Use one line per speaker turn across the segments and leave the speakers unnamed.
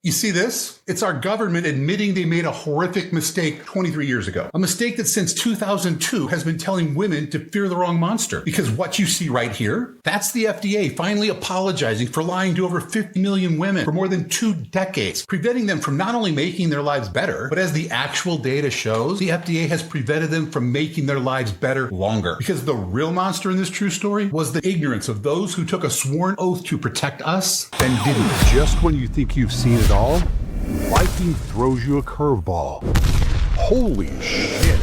You see this? It's our government admitting they made a horrific mistake 23 years ago. A mistake that since 2002 has been telling women to fear the wrong monster. Because what you see right here, that's the FDA finally apologizing for lying to over 50 million women for more than 2 decades, preventing them from not only making their lives better, but as the actual data shows, the FDA has prevented them from making their lives better longer. Because the real monster in this true story was the ignorance of those who took a sworn oath to protect us and didn't.
Just when you think you've seen it all, Viking throws you a curveball. Holy shit!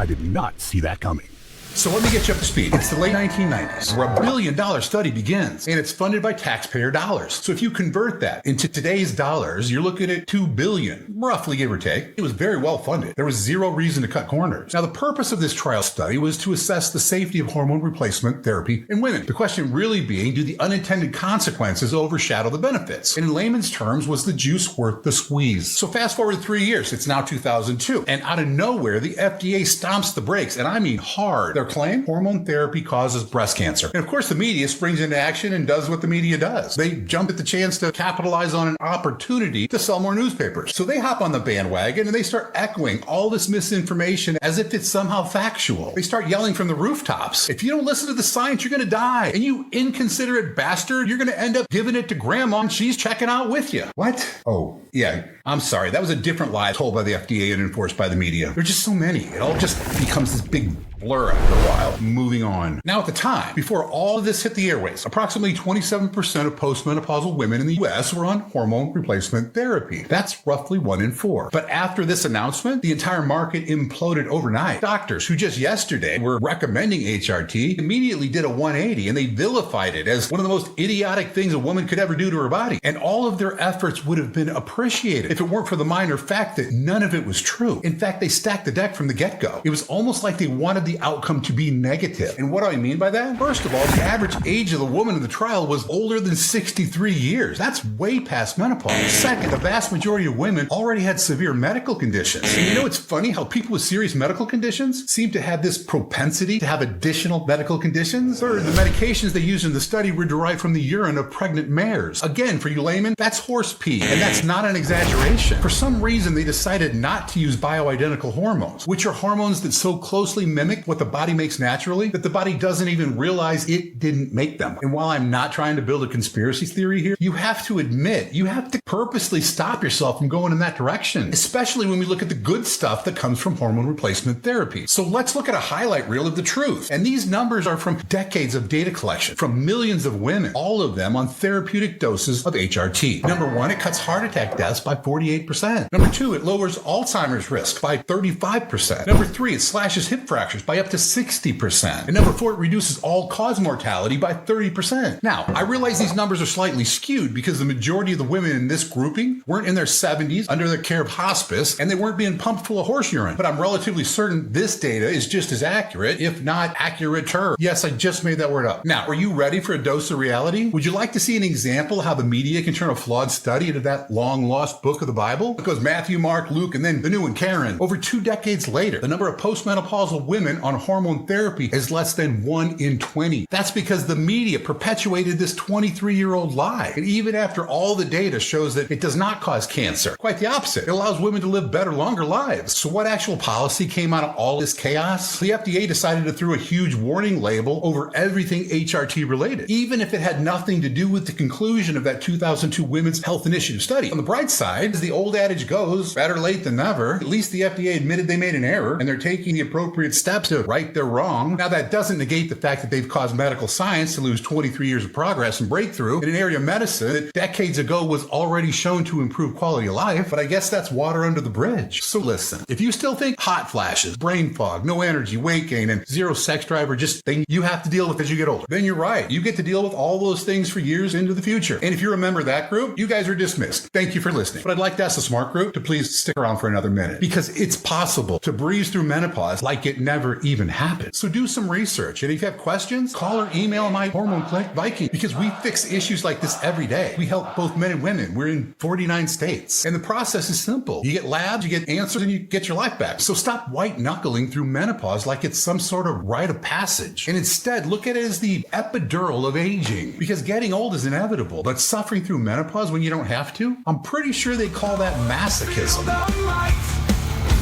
I did not see that coming.
So let me get you up to speed. It's the late 1990s where a billion-dollar study begins, and it's funded by taxpayer dollars. So if you convert that into today's dollars, you're looking at $2 billion, roughly give or take. It was very well funded. There was zero reason to cut corners. Now, the purpose of this trial study was to assess the safety of hormone replacement therapy in women. The question really being, do the unintended consequences overshadow the benefits? And in layman's terms, was the juice worth the squeeze? So fast forward 3 years, it's now 2002, and out of nowhere, the FDA stomps the brakes, and I mean hard. Their claim, hormone therapy causes breast cancer. And of course, the media springs into action and does what the media does. They jump at the chance to capitalize on an opportunity to sell more newspapers. So they hop on the bandwagon and they start echoing all this misinformation as if it's somehow factual. They start yelling from the rooftops, if you don't listen to the science, you're going to die. And you inconsiderate bastard, you're going to end up giving it to grandma and she's checking out with you. What? Oh, yeah, I'm sorry. That was a different lie told by the FDA and enforced by the media. There's just so many. It all just becomes this big blur after a while. Moving on. Now, at the time, before all of this hit the airways, approximately 27% of postmenopausal women in the U.S. were on hormone replacement therapy. That's roughly 1 in 4. But after this announcement, the entire market imploded overnight. Doctors who just yesterday were recommending HRT immediately did a 180 and they vilified it as one of the most idiotic things a woman could ever do to her body. And all of their efforts would have been appreciated if it weren't for the minor fact that none of it was true. In fact, they stacked the deck from the get-go. It was almost like they wanted the outcome to be negative. And what do I mean by that? First of all, the average age of the woman in the trial was older than 63 years. That's way past menopause. Second, the vast majority of women already had severe medical conditions. And you know, it's funny how people with serious medical conditions seem to have this propensity to have additional medical conditions. Third, the medications they used in the study were derived from the urine of pregnant mares. Again, for you laymen, that's horse pee. And that's not an exaggeration. For some reason, they decided not to use bioidentical hormones, which are hormones that so closely mimic what the body makes naturally that the body doesn't even realize it didn't make them. And while I'm not trying to build a conspiracy theory here, you have to admit, you have to purposely stop yourself from going in that direction, especially when we look at the good stuff that comes from hormone replacement therapy. So let's look at a highlight reel of the truth. And these numbers are from decades of data collection from millions of women, all of them on therapeutic doses of HRT. Number 1, it cuts heart attack deaths by 48%. Number 2, it lowers Alzheimer's risk by 35%. Number 3, it slashes hip fractures by up to 60%. And number 4, it reduces all-cause mortality by 30%. Now, I realize these numbers are slightly skewed because the majority of the women in this grouping weren't in their 70s under the care of hospice, and they weren't being pumped full of horse urine. But I'm relatively certain this data is just as accurate, if not accurater. Yes, I just made that word up. Now, are you ready for a dose of reality? Would you like to see an example of how the media can turn a flawed study into that long-lost book of the Bible? It goes Matthew, Mark, Luke, and then the new one, Karen. Over 2 decades later, the number of postmenopausal women on hormone therapy is less than 1 in 20. That's because the media perpetuated this 23-year-old lie. And even after all the data shows that it does not cause cancer, quite the opposite. It allows women to live better, longer lives. So what actual policy came out of all this chaos? The FDA decided to throw a huge warning label over everything HRT related, even if it had nothing to do with the conclusion of that 2002 Women's Health Initiative study. On the bright side, as the old adage goes, better late than never, at least the FDA admitted they made an error and they're taking the appropriate steps to right their wrong. Now, that doesn't negate the fact that they've caused medical science to lose 23 years of progress and breakthrough in an area of medicine that decades ago was already shown to improve quality of life, but I guess that's water under the bridge. So listen, if you still think hot flashes, brain fog, no energy, weight gain, and zero sex drive are just things you have to deal with as you get older, then you're right. You get to deal with all those things for years into the future. And if you're a member of that group, you guys are dismissed. Thank you for listening. But I'd like to ask the smart group to please stick around for another minute, because it's possible to breeze through menopause like it never never even happened. So do some research. And if you have questions, call or email my hormone clinic, Viking, because we fix issues like this every day. We help both men and women. We're in 49 states. And the process is simple. You get labs, you get answers, and you get your life back. So stop white knuckling through menopause like it's some sort of rite of passage. And instead, look at it as the epidural of aging. Because getting old is inevitable, but suffering through menopause when you don't have to, I'm pretty sure they call that masochism.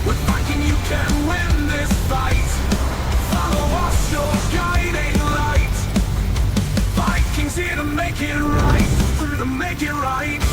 With Viking you can win this fight. Follow us, your guiding light. Vikings here to make it right. Through to make it right.